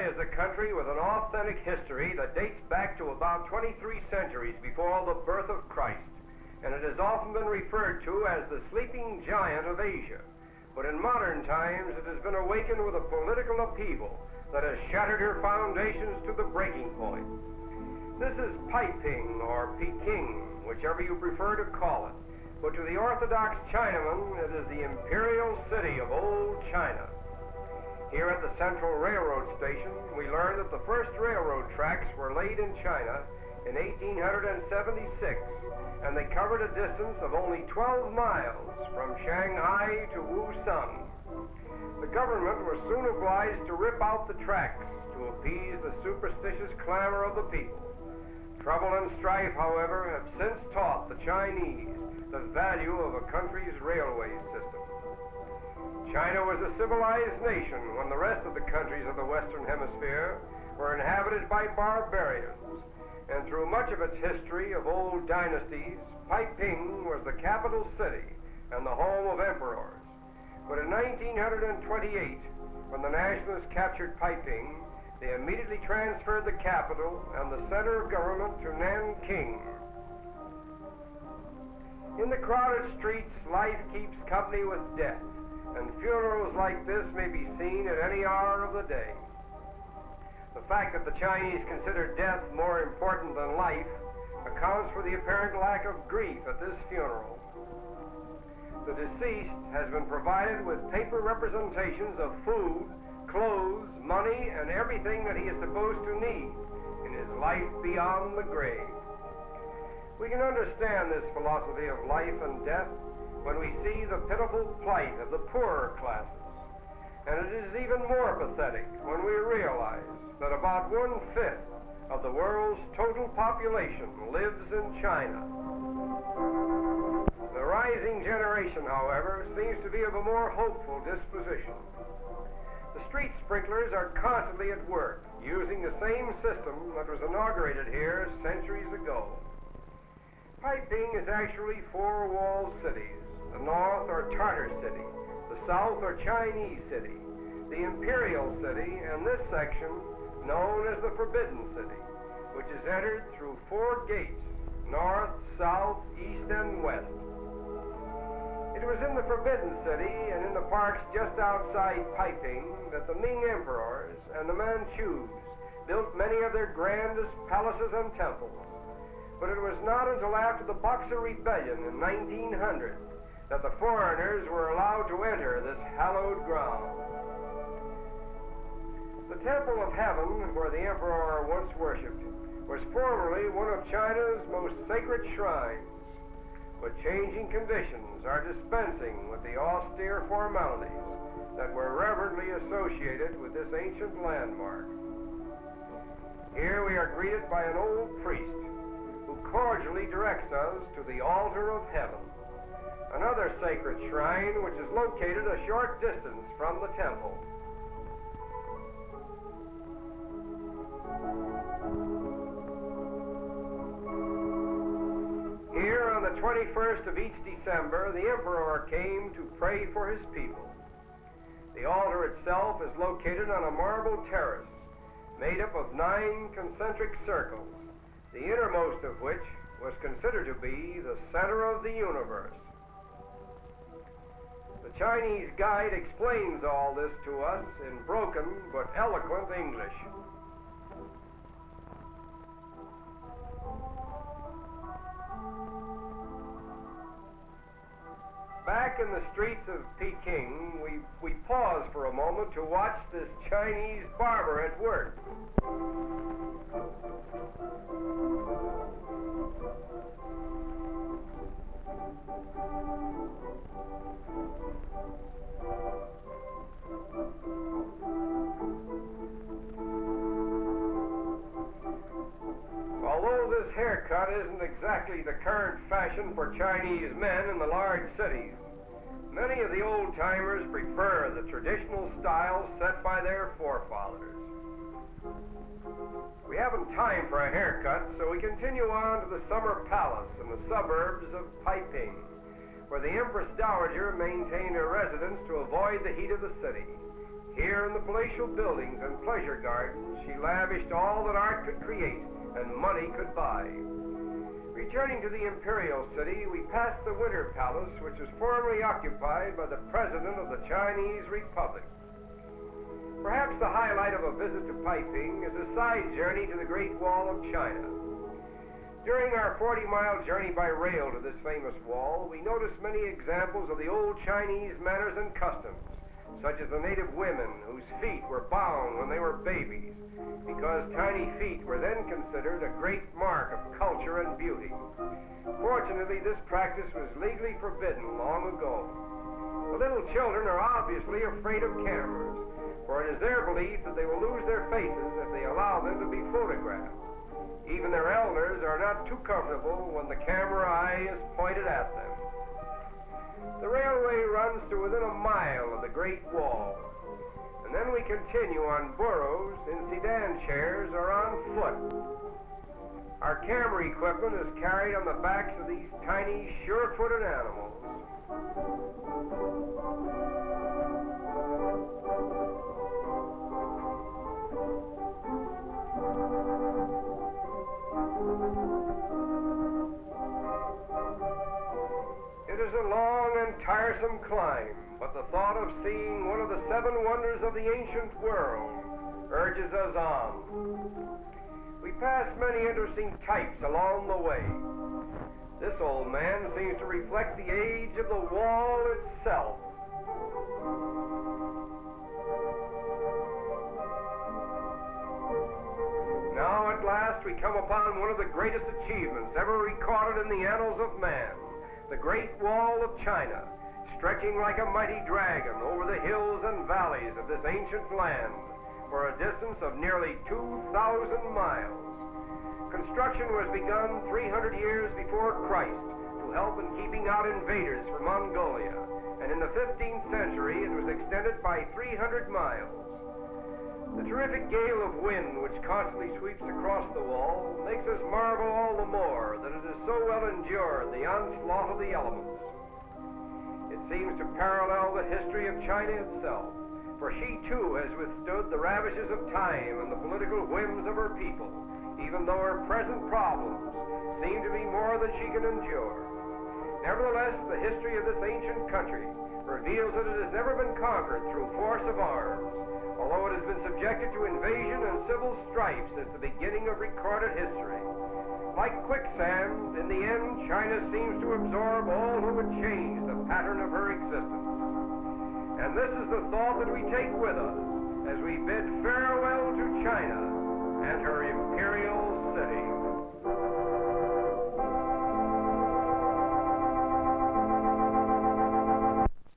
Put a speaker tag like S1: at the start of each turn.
S1: is a country with an authentic history that dates back to about 23 centuries before the birth of Christ, and it has often been referred to as the sleeping giant of Asia. But in modern times, it has been awakened with a political upheaval that has shattered her foundations to the breaking point. This is Peiping, or Peking, whichever you prefer to call it. But to the Orthodox Chinaman, it is the Imperial City of old China. Here at the Central Railroad Station, we learn that the first railroad tracks were laid in China in 1876, and they covered a distance of only 12 miles from Shanghai to Wusun. The government was soon obliged to rip out the tracks to appease the superstitious clamor of the people. Trouble and strife, however, have since taught the Chinese the value of a country's railway system. China was a civilized nation when the rest of the countries of the Western Hemisphere were inhabited by barbarians, and through much of its history of old dynasties, Peiping was the capital city and the home of emperors. But in 1928, when the nationalists captured Peiping, they immediately transferred the capital and the center of government to Nanking. In the crowded streets, life keeps company with death, and funerals like this may be seen at any hour of the day. The fact that the Chinese consider death more important than life accounts for the apparent lack of grief at this funeral. The deceased has been provided with paper representations of food, clothes, money, and everything that he is supposed to need in his life beyond the grave. We can understand this philosophy of life and death when we see the pitiful plight of the poorer classes. And it is even more pathetic when we realize that about 1/5 of the world's total population lives in China. The rising generation, however, seems to be of a more hopeful disposition. The street sprinklers are constantly at work, using the same system that was inaugurated here centuries ago. Peiping is actually 4 walled cities, the north or Tartar City, the south or Chinese City, the Imperial City, and this section known as the Forbidden City, which is entered through 4 gates, north, south, east, and west. It was in the Forbidden City and in the parks just outside Peiping that the Ming emperors and the Manchus built many of their grandest palaces and temples. But it was not until after the Boxer Rebellion in 1900 that the foreigners were allowed to enter this hallowed ground. The Temple of Heaven, where the emperor once worshipped, was formerly one of China's most sacred shrines. But changing conditions are dispensing with the austere formalities that were reverently associated with this ancient landmark. Here we are greeted by an old priest who cordially directs us to the altar of heaven, another sacred shrine which is located a short distance from the temple. Here on the 21st of each December, the emperor came to pray for his people. The altar itself is located on a marble terrace made up of 9 concentric circles, the innermost of which was considered to be the center of the universe. The Chinese guide explains all this to us in broken but eloquent English. Back in the streets of Peking, we pause for a moment to watch this Chinese barber at work. Although this haircut isn't exactly the current fashion for Chinese men in the large cities, many of the old-timers prefer the traditional style set by their forefathers. We haven't time for a haircut, so we continue on to the summer palace in the suburbs of Peiping, where the Empress Dowager maintained her residence to avoid the heat of the city. Here in the palatial buildings and pleasure gardens, she lavished all that art could create and money could buy. Returning to the Imperial City, we passed the Winter Palace, which was formerly occupied by the President of the Chinese Republic. Perhaps the highlight of a visit to Peiping is a side journey to the Great Wall of China. During our 40-mile journey by rail to this famous wall, we noticed many examples of the old Chinese manners and customs, such as the native women whose feet were bound when they were babies, because tiny feet were then considered a great mark of culture and beauty. Fortunately, this practice was legally forbidden long ago. The little children are obviously afraid of cameras, for it is their belief that they will lose their faces if they allow them to be photographed. Even their elders are not too comfortable when the camera eye is pointed at them. The railway runs to within a mile of the Great Wall, and then we continue on burros, in sedan chairs, or on foot. Our camera equipment is carried on the backs of these tiny, sure-footed animals. It is a long and tiresome climb, but the thought of seeing one of the 7 wonders of the ancient world urges us on. We pass many interesting types along the way. This old man seems to reflect the age of the wall itself. Now at last we come upon one of the greatest achievements ever recorded in the annals of man, the Great Wall of China, stretching like a mighty dragon over the hills and valleys of this ancient land for a distance of nearly 2,000 miles. Construction was begun 300 years before Christ to help in keeping out invaders from Mongolia, and in the 15th century it was extended by 300 miles. The terrific gale of wind which constantly sweeps across the wall makes us marvel all the more that it has so well endured the onslaught of the elements. It seems to parallel the history of China itself, for she too has withstood the ravages of time and the political whims of her people, even though her present problems seem to be more than she can endure. Nevertheless, the history of this ancient country reveals that it has never been conquered through force of arms, although it has been subjected to invasion and civil strife since the beginning of recorded history. Like quicksand, in the end, China seems to absorb all who would change the pattern of her existence. And this is the thought that we take with us as we bid farewell to China and her Imperial City.